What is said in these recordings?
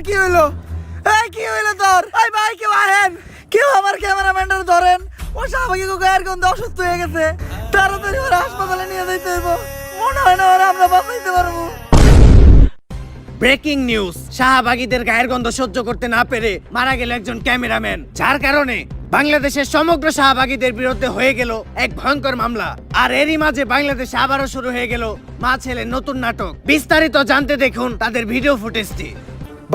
কি হইলো? এই কি হইলো তোর? এই ভাই কেউ আহেন, কেউ আমার ক্যামেরাম্যানটা ধরেন। ও শাহবাগী গায়ের গন্ধে অসুস্থ হয়ে গেছে, তাড়াতাড়ি ওরা হাসপাতালে নিয়ে যাইতে হইব। মনে হয় না ওরা আমরা বাঁচাইতে পারবো। ব্রেকিং নিউজ, শাহবাগীদের গায়ের গন্ধ সহ্য করতে না পেরে মারা গেল একজন ক্যামেরাম্যান, যার কারণে বাংলাদেশের সমগ্র শাহবাগীদের বিরুদ্ধে হয়ে গেল এক ভয়ঙ্কর মামলা। আর এরই মাঝে বাংলাদেশে আবারও শুরু হয়ে গেল মা ছেলের নতুন নাটক। বিস্তারিত জানতে দেখুন তাদের ভিডিও ফুটেজটি।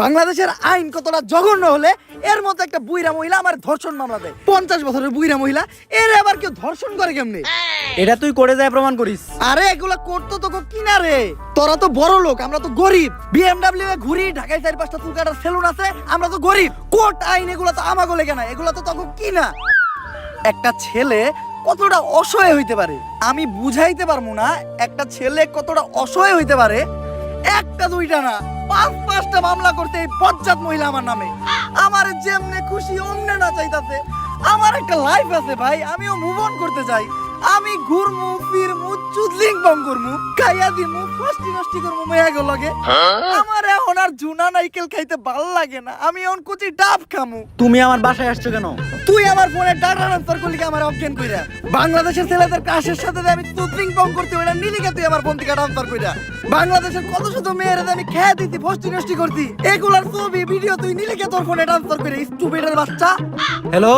বাংলাদেশের আইন কতটা জঘন্য হলে এর মতো একটা বুইরা মহিলা আমার ধর্ষণ মামলা দেয়। 50 বছরের বুইরা মহিলা, এর আবার কেউ ধর্ষণ করে কেমনে? এটা তুই করে যায় প্রমাণ করিস। আরে এগুলা করতো তো কিনা রে, তোরা তো বড় লোক, আমরা তো গরিব। BMW এ ঘুরি, ঢাকায় 4-5টা চুল কাটার সেলুন আছে, আমরা তো গরিব। কোর্ট আইন এগুলা তো আমাগো লেগে না, এগুলা তো তখন কিনা। একটা ছেলে কতটা অসহায় হইতে পারে আমি বুঝাইতে পারবো না। একটা ছেলে কতটা অসহায় হইতে পারে, একটা দুইটা না 5-5টা মামলা করতে এই বজ্জাত মহিলা আমার নামে। আমার যেমনে খুশি অমনে না চাইতাছে। আমার একটা লাইফ আছে ভাই, আমিও মুভ অন করতে চাই। আমি ঘুরমু ফিরমু চুদলিং বং করমু, খাইয়া দিমু ফষ্টি নষ্টি করমু মেয়াগো লাগে। আমার এখন আর জুনা নাইকেল খাইতে ভাল লাগে না, আমি এখন কুচি ডাব খামু। তুমি আমার বাসায় আসছো কেন? তুই আমার ফোনে ডাটা ট্রান্সফার করলি কি আমার অজ্ঞান কইরা? বাংলাদেশের ছেলেদের ক্রাশের সাথে যে আমি চুদলিং বং করতে ওইটা নিলিকে তুই আমার ফোন থেকে ট্রান্সফার কইরা। বাংলাদেশের কত শত মেয়েরা আমি খেয়ে দিতি ফষ্টি নষ্টি করতি, এগুলার ছবি ভিডিও তুই নিলিকে তোর ফোনে ট্রান্সফার করে স্টুপিডের বাচ্চা। হ্যালো,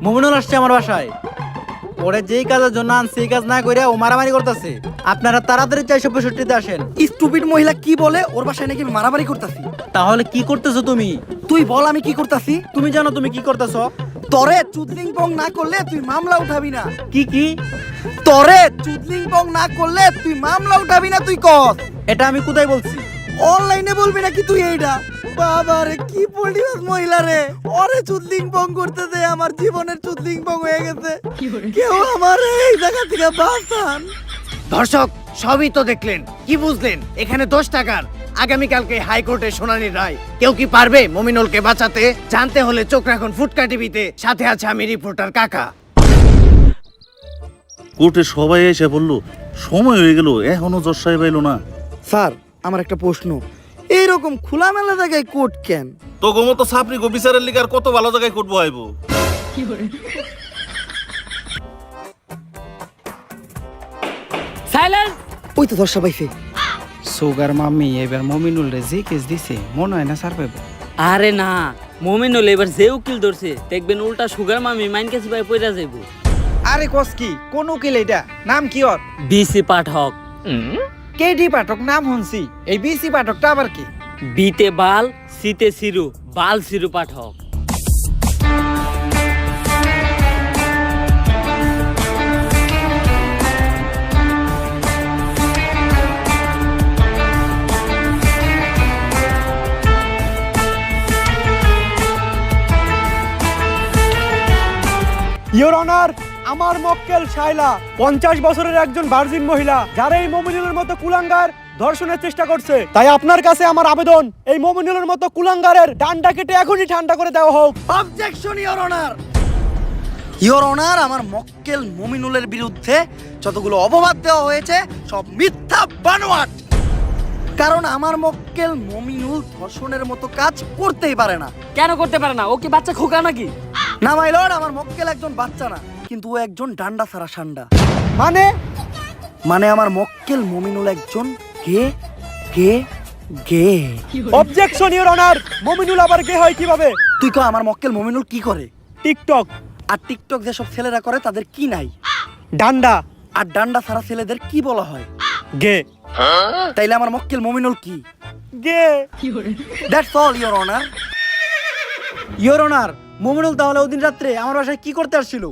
মুমিনুল আসছে আমার বাসায়। ওরে যেই কাজের জন্য আনছি সেই কাজ না কইরা ও মারামারি করতেছে। আপনারা তাড়াতাড়ি 465-তে আসেন। স্টুপিড মহিলা কি বলে ওর বাসায় নাকি আমি মারামারি করতাছি? তাহলে কি করতেছো তুমি? তুই বল আমি কি করতাছি? তুমি জানো তুমি কি করতেছো? তরে চুদলিং বং না করলে তুই মামলা উঠাবি না। কি কি? তরে চুদলিং বং না করলে তুই মামলা উঠাবি না, তুই কর। এটা আমি কোথায় বলছি? অনলাইনে বলবি নাকি তুই এইটা? বাবা রে কি পল্টিবাস মহিলা রে, ওরে চুদলিং বং করতে দে, আমার জীবনের চুদলিং বং হয়ে গেছে। কেউ আমার এই জায়গা থেকে বাঁচান। দর্শক সবই তো দেখলেন, কি বুঝলেন? এখানে 10 টাকার আগামীকালকে হাইকোর্টে শুনানির রায়। কেউ কি পারবে মমিনুলকে বাঁচাতে? জানতে হলে চোখ রাখুন ফুটকা টিভিতে। সাথে আছে আমি রিপোর্টার কাকা। কোর্টে সবাই এসে বললো সময় হয়ে গেল, এখনো জজ সাহেব এলো না। স্যার আমার একটা প্রশ্ন, এইরকম খোলামেলা জায়গায় কোর্ট কেন? তো গোমতো সাপরি গো বিচারের লিগার কত ভালো জায়গায় কোর্ট বহাইবো। সাইলেন্স। ওই তো দর্শা পাইছে। সুগার মাম্মি এবার মমিনুল রে যে কেস দিছে মনে হয় না স্যার পাইব। আরে না, মোমিনুল এবার যে উকিল ধরছে দেখবেন উল্টা সুগার মামি মাইন কাছে ভাই পয়রা যাইব। আরে কস কি কোন উকিল এটা? নাম কি ওর? বিসি পাঠক। কেডি পাঠক নাম শুনছি, এই বিসি পাঠকটা আবার কি? বিতে বাল, সিতে সিরু, বাল সিরু পাঠক। ইওর অনার, আমার মক্কেল শাইলা 50 বছরের একজন ভার্জিন মহিলা, যারা এই মমিনুলের মতো কুলাঙ্গার ধর্ষণের চেষ্টা করছে। তাই আপনার কাছে আমার আবেদন, এই মমিনুলের মতো কুলাঙ্গারের ডান্ডা কেটে এখনই ঠান্ডা করে দেওয়া হোক। Objection your honour. Your honour, আমার মক্কেল মমিনুলের বিরুদ্ধে যতগুলো অপবাদ দেওয়া হয়েছে সব মিথ্যা বানোয়াট। কারণ আমার মক্কেল মমিনুল ধর্ষণের মতো কাজ করতেই পারে না। কেন করতে পারে না? ও কি বাচ্চা খোকা নাকি? না মাই লর্ড, আমার মক্কেল একজন বাচ্চা না, কিন্তু ও একজন ডান্ডা ছাড়া সান্ডা। মানে আমার মক্কেল মমিনুল একজন গে গে গে। অবজেকশন ইওর অনার, মমিনুল আবার গে হয় কিভাবে? তুই কো আমার মক্কেল মমিনুল কি করে? টিকটক। আর টিকটক যেসব ছেলেরা করে তাদের কি নাই? ডান্ডা। আর ডান্ডা ছাড়া ছেলেদের কি বলা হয়? গে। তাইলে আমার মক্কেল মমিনুল কি? গে। That's all your honour. Your honour, Mominul তাহলে ওদিন রাত্রে আমার বাসায় কি করতে আসছিল?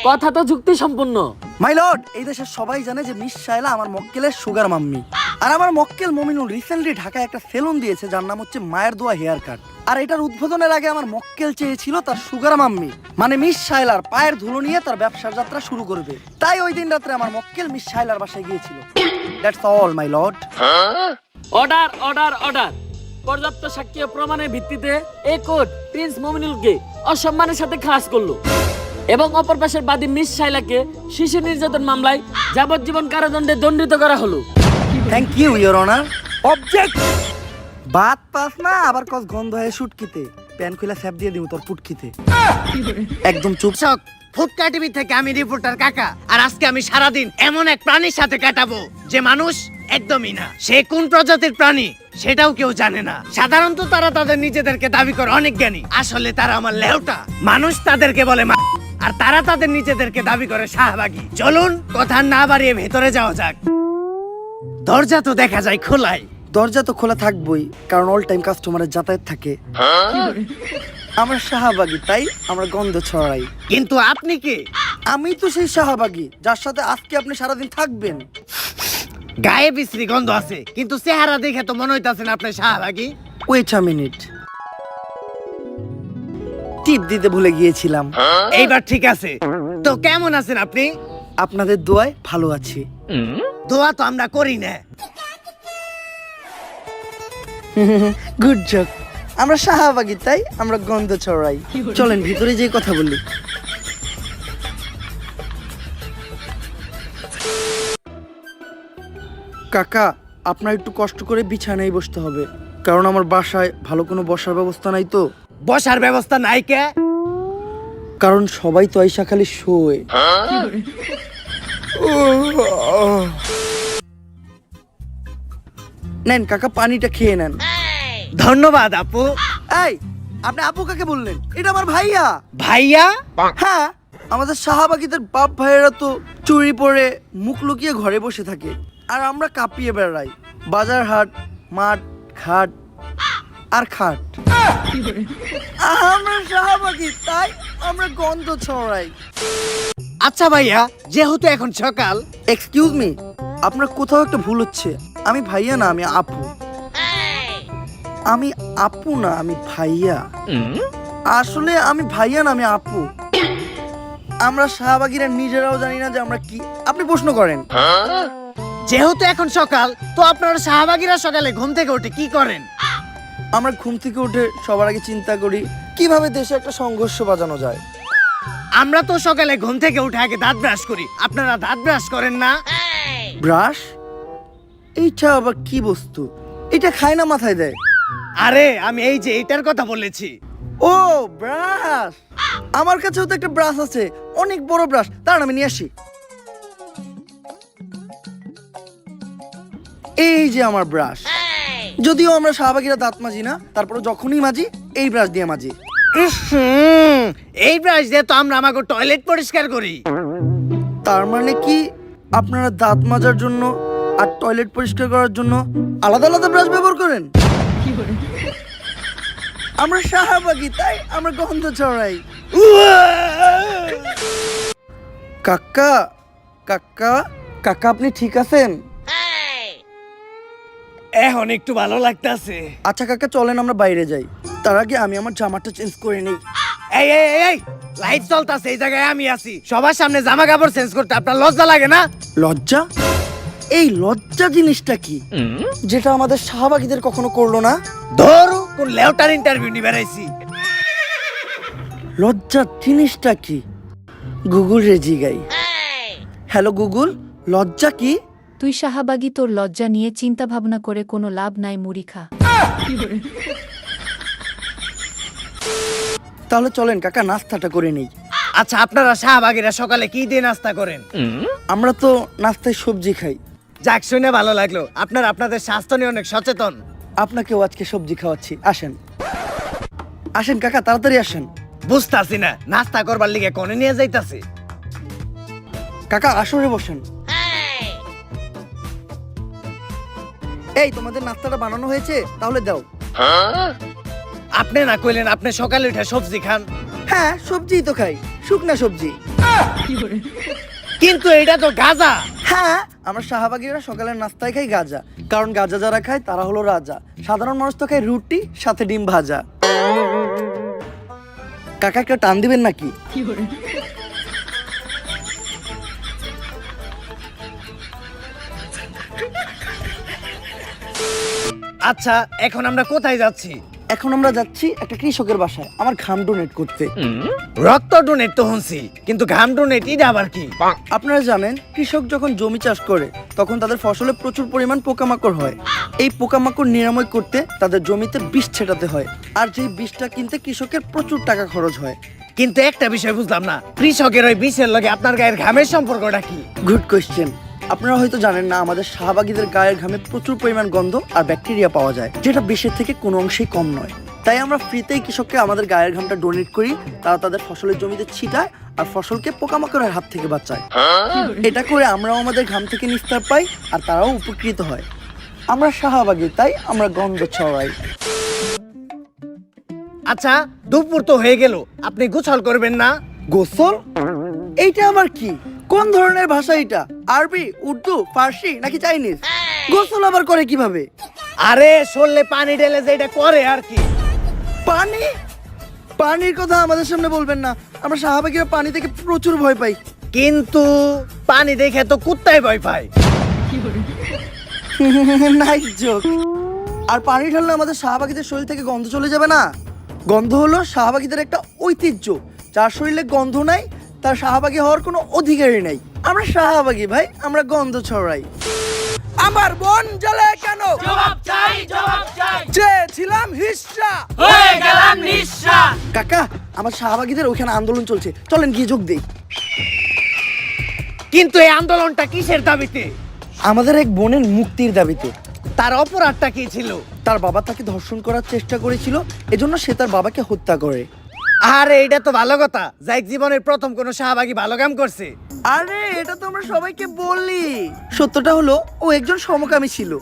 কথা তো যুক্তি সম্পূর্ণ। মাই লর্ড, এই দেশের সবাই জানে যে মিস শাইলা আমার মক্কেলের সুগার মাম্মি। আর আমার মক্কেল মমিনুল রিসেন্টলি ঢাকায় একটা সেলুন দিয়েছে যার নাম হচ্ছে মায়ের দোয়া হেয়ার কাট। আর এটার উদ্বোধনের আগে আমার মক্কেল চেয়েছিল তার সুগার মাম্মি মানে মিস শাইলার পায়ের ধুলো নিয়ে তার ব্যবসার যাত্রা শুরু করবে। তাই ওই দিন রাত্রে আমার মক্কেল মিস শাইলার বাসায় গিয়েছিল। That's all my lord. Order order order. পর্যাপ্ত সাক্ষ্য প্রমাণের ভিত্তিতে এই কোর্ট প্রিন্স মমিনুলকে অসম্মানের সাথে খালাস করলো এবং অপর পাশের বাদী মিস শাইলাকে শিশু নির্যাতন মামলায় যাবজ্জীবন কারাদণ্ডে দণ্ডিত করা হলো। Thank you your honour. Object. বাত পাস না আবার কস গন্ধ হয় শুটকিতে, প্যান খুলে স্যাপ দিয়ে দিব তোর পুটকিতে। একদম চুপ। দর্শক, ফুটকা টিভি থেকে আমি রিপোর্টার কাকা, আর আজকে আমি সারাদিন এমন এক প্রাণীর সাথে কাটাবো যে মানুষ একদমই না। সে কোন প্রজাতির প্রাণী সেটাও কেউ জানে না। সাধারণত তারা তাদের নিজেদেরকে দাবি করে অনেক জ্ঞানী, আসলে তারা আমার লেউটা। মানুষ তাদেরকে বলে আর তারা তাদের নিজেদেরকে দাবি করে শাহবাগী। চলুন কথা না বাড়িয়ে ভেতরে যাওয়া যাক। দরজা তো দেখা যায় খোলাই। দরজা তো খোলা থাকবই, কারণ অল টাইম কাস্টমারের যাতায়াত থাকে। আমরা শাহবাগী, তাই আমরা গন্ধ ছড়াই। কিন্তু আপনি কি? আমি তো সেই শাহবাগী যার সাথে আজকে আপনি সারাদিন থাকবেন। গায়ে বিশ্রী গন্ধ আছে, কিন্তু চেহারা দেখে তো মনে হইতাছে না আপনি শাহবাগী। ওয়েট আ মিনিট, টিপ দিতে ভুলে গিয়েছিলাম। এইবার ঠিক আছে। তো কেমন আছেন আপনি? আপনাদের দোয়ায় ভালো আছি। দোয়া তো আমরা করি না। গুড জক। আমরা শাহবাগী, তাই আমরা গন্ধ ছড়াই। চলেন ভিতরে যেয়ে কথা বলি। কাকা, আপনার একটু কষ্ট করে বিছানায় বসতে হবে, কারণ আমার বাসায় ভালো কোনো বসার ব্যবস্থা নাই তো। বসার ব্যবস্থা নাই কে? কারণ সবাই তো আইসা খালি শোয়। নেন কাকা, পানিটা খেয়ে নেন। ধন্যবাদ আপু। এই, আপনি আপু কাকে বললেন? এটা আমার ভাইয়া। ভাইয়া? হ্যাঁ, আমাদের শাহবাগীদের বাপ ভাইয়েরা তো চুরি পরে মুখ লুকিয়ে ঘরে বসে থাকে, আর আমরা কাঁপিয়ে বেড়াই বাজার হাট, মাঠ, ঘাট আর খাট। আমরা শাহবাগী, তাই আমরা গন্ধ ছড়াই। আচ্ছা ভাইয়া, যেহেতু এখন সকাল। এক্সকিউজ মি, আপনার কোথাও একটা ভুল হচ্ছে। আমি ভাইয়া না, আমি আপু। আমি আপু না, আমি ভাইয়া। আসলে আমি ভাইয়া না, আমি আপু। আমরা শাহবাগীরা নিজেরাও জানি না যে আমরা কি। আপনি প্রশ্ন করেন। যেহেতু এখন সকাল, তো আপনারা শাহবাগীরা সকালে ঘুম থেকে উঠে কি করেন? আমরা ঘুম থেকে উঠে সবার আগে চিন্তা করি কিভাবে দেশে একটা সংঘর্ষ বাজানো যায়। আমরা তো সকালে ঘুম থেকে উঠে আগে দাঁত ব্রাশ করি। আপনারা দাঁত ব্রাশ করেন না? ব্রাশ? এইটা আবার কি বস্তু? এটা খায় না, মাথায় দেয়। আরে আমি এই যে এইটার কথা বলেছি। ও ব্রাশ, আমার কাছেও তো একটা ব্রাশ আছে, অনেক বড় ব্রাশ। দাঁড়ান আমি নিয়ে আসি। এই যে আমার ব্রাশ। যদিও আমরা শাহবাগীরা দাঁত মাজি না, তারপরে যখনই মাজি এই ব্রাশ দিয়ে মাজি। এই ব্রাশ দিয়ে তো আমরা আমাকে টয়লেট পরিষ্কার করি। তার মানে কি আপনারা দাঁত মাজার জন্য আর টয়লেট পরিষ্কার করার জন্য আলাদা আলাদা ব্রাশ ব্যবহার করেন? আমরা শাহবাগী, তাই আমরা গন্ধ ছড়াই। কাকা, কাকা, কাকা, আপনি ঠিক আছেন? এখন একটু ভালো লাগতাছে। আচ্ছা কাকা, চলেন আমরা বাইরে যাই। তার আগে আমি আমার জামাটা চেঞ্জ করে নিই। এই এই এই, এই লাইট চলতাছে, এই জায়গায় আমি আছি। সবার সামনে জামা কাপড় চেঞ্জ করতে আপনার লজ্জা লাগে না? লজ্জা? এই লজ্জা জিনিসটা কি, যেটা আমাদের শাহবাগীদের কখনো করলো না? ধরু কোন লেউটার ইন্টারভিউ নিয়ে বেড়াইছি। লজ্জা জিনিসটা কি? গুগল রে জিগাই। হ্যালো গুগল, লজ্জা কি? তুই শাহবাগী, তোর লজ্জা নিয়ে চিন্তা ভাবনা করে কোনো লাভ নাই, মুড়ি খা। তাহলে চলেন কাকা, নাস্তাটা করে নেই। আচ্ছা, আপনারা শাহবাগীরা সকালে কি দিয়ে নাস্তা করেন? আমরা তো নাস্তায় সবজি খাই। যাক, শুনে ভালো লাগলো। আপনারা আপনাদের স্বাস্থ্য নিয়ে অনেক সচেতন। আপনাকেও আজকে সবজি খাওয়াচ্ছি, আসেন। আসেন কাকা, তাড়াতাড়ি আসেন। বুঝতাছি না, নাস্তা করবার লিগে কোনে নিয়ে যাইতাছি। কাকা আসরে বসেন। এই, তোমাদের নাস্তাটা বানানো হয়েছে, তাহলে দাও। আপনি না কইলেন আপনি সকালে উঠে সবজি খান? হ্যাঁ, সবজিই তো খাই, শুকনা সবজি। কিন্তু এটা তো গাঁজা। হ্যাঁ, আমরা শাহবাগীরা সকালের নাস্তায় খাই গাঁজা, কারণ গাঁজা যারা খায় তারা হলো রাজা। সাধারণ মানুষ তো খায় রুটি সাথে ডিম ভাজা। কাকা একটা টান দিবেন নাকি? আচ্ছা, এখন আমরা কোথায় যাচ্ছি? এখন আমরা যাচ্ছি একটা কৃষকের বাসায় আমার ঘাম ডোনেট করতে। রক্ত ডোনেট তো শুনছি, কিন্তু ঘাম ডোনেট এটা আবার কি? আপনারা জানেন কৃষক যখন জমি চাষ করে তখন তাদের ফসলে প্রচুর পরিমাণ পোকামাকড় হয়। এই পোকামাকড় নিরাময় করতে তাদের জমিতে বিষ ছেটাতে হয়, আর যেই বিষটা কিনতে কৃষকের প্রচুর টাকা খরচ হয়। কিন্তু একটা বিষয় বুঝলাম না, কৃষকের ওই বিষের লগে আপনার গায়ের ঘামের সম্পর্কটা কি? Good question. আপনারা হয়তো জানেন না, আমাদের শাহবাগীদের গায়ের ঘামে প্রচুর পরিমাণ গন্ধ আর ব্যাকটেরিয়া পাওয়া যায়, যেটা বিষের থেকে কোনো অংশেই কম নয়। তাই আমরা ফ্রিতেই কৃষককে আমাদের গায়ের ঘামটা ডোনেট করি, তারা তাদের ফসলের জমিতে ছিটায় আর ফসলকে পোকামাকড়ের হাত থেকে বাঁচায়। এটা করে আমরাও আমাদের ঘাম থেকে নিস্তার পাই আর তারাও উপকৃত হয়। আমরা শাহবাগী, তাই আমরা গন্ধ ছড়াই। আচ্ছা, দুপুর তো হয়ে গেল, আপনি গোসল করবেন না? গোসল? এইটা আবার কি? কোন ধরনের ভাষা এটা? আরবি, উর্দু, ফার্সি নাকি চাইনিজ? গোসল আবার করে কিভাবে? আরে শরীরে পানি ঢেলে যে এটা করে আর কি। পানি? পানির কথা আমাদের সামনে বলবেন না, আমরা শাহবাগীরা পানি থেকে প্রচুর ভয় পাই। কিন্তু পানি দেখে তো কুত্তায় ভয় পায়। Nice joke. আর পানি ঢাললে আমাদের শাহবাগীদের শরীর থেকে গন্ধ চলে যাবে না? গন্ধ হলো শাহবাগীদের একটা ঐতিহ্য। যার শরীরে গন্ধ নাই তার শাহবাগী হওয়ার কোনো অধিকারই নাই। আমরা শাহবাগী ভাই, আমরা গন্ধ ছড়াই। আমার মন জ্বলে কেন? জবাব চাই, জবাব চাই। চেয়েছিলাম হিস্সা, হয়ে গেলাম নিঃস্বা। কাকা আমার শাহবাগীদের ওখানে আন্দোলন চলছে, চলেন গিয়ে যোগ দেই। কিন্তু এই আন্দোলনটা কিসের দাবিতে? আমাদের এক বোনের মুক্তির দাবিতে। তার অপরাধটা কি ছিল? তার বাবা তাকে ধর্ষণ করার চেষ্টা করেছিল, এজন্য সে তার বাবাকে হত্যা করে। আরে এটা তো ভালো কথা, যাই জীবনের প্রথম কোনো শাহবাগী ভালো কাম করছে। আরে এটা তো আমরা সবাইকে বলি। সত্যটা হলো ও একজন সমকামী ছিল,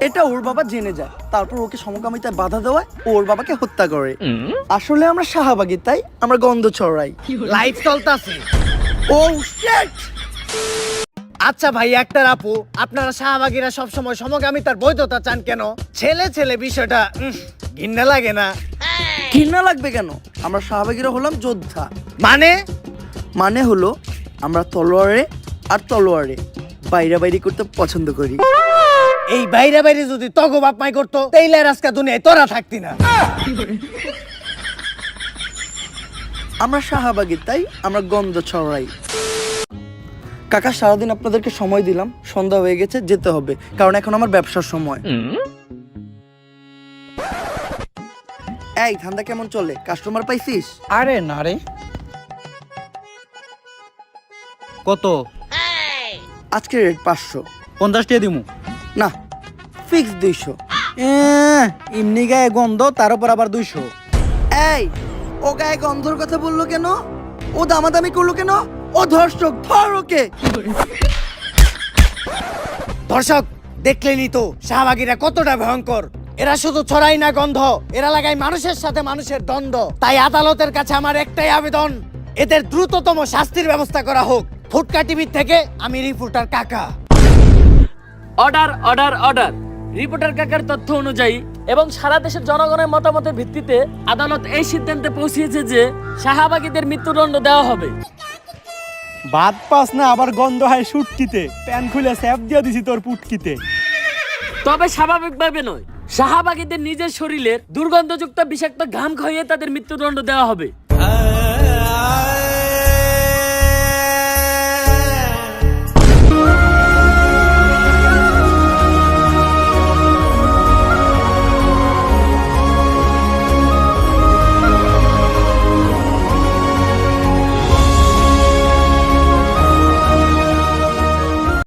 এটা ওর বাবা জেনে যায়, তারপর ওকে সমকামিতায় বাধা দেওয়ায় ও ওর বাবাকে হত্যা করে। আসলে আমরা শাহবাগী, তাই আমরা গন্ধ ছড়াই। লাইফ চলতেছে। ও শিট! আচ্ছা ভাই, একটা আপু, আপনারা শাহবাগীরা সবসময় সমকামিতার বৈধতা চান কেন? ছেলে ছেলে বিষয়টা ঘৃণা লাগে না? ঘৃণা লাগবে কেন? আমরা শাহবাগীরা হলাম যোদ্ধা। মানে হলো আমরা তলোয়ারে আর তলোয়ারে বাইরাবাইরি করতে পছন্দ করি। এই বাইরে বাইরে যদি তগো বাপ মাই করতো, তাইলে আর আজকে দুনিয়ায় তোরা থাকতি না। আমরা শাহবাগী, তাই আমরা গন্ধ ছড়াই। কাকা সারাদিন আপনাদেরকে সময় দিলাম, সন্ধ্যা হয়ে গেছে, যেতে হবে, কারণ এখন আমার ব্যবসার সময়। এই ধান্দা কেমন চলে? কাস্টমার পাইছিস? আরে না রে। কত? আজকে রেট 500। 50 টাকা দিমু। না, ফিক্স 200। এমনি গায়ে গন্ধ, তার উপর আবার 200। এই ও গায়ে গন্ধর কথা বললো কেন? ও দামাদামি করলো কেন? ও ধর্ষক, ধর ওকে। দর্শক দেখলেনই তো শাহবাগীরা কতটা ভয়ঙ্কর। এরা শুধু ছড়াই না গন্ধ, এরা লাগায় মানুষের সাথে মানুষের দ্বন্দ্ব। তাই আদালতের কাছে আমার একটাই আবেদন, এদের দ্রুততম শাস্তির ব্যবস্থা করা হোক। ফুটকা টিভি থেকে আমি রিপোর্টার কাকা। Order, order, order. রিপোর্টার কাকার তথ্য অনুযায়ী এবং সারা দেশের জনগণের মতামতের ভিত্তিতে আদালত এই সিদ্ধান্তে পৌঁছেছে যে শাহবাগীদের মৃত্যুদণ্ড দেওয়া হবে। ভাত পাস না, আবার গন্ধ হয় সুটকিতে। প্যান খুলে স্যাপ দিয়ে দিছি তোর পুটকিতে। তবে স্বাভাবিকভাবে নয়, শাহবাগীদের নিজের শরীরের দুর্গন্ধযুক্ত বিষাক্ত ঘাম খাইয়ে তাদের মৃত্যুদণ্ড দেওয়া হবে।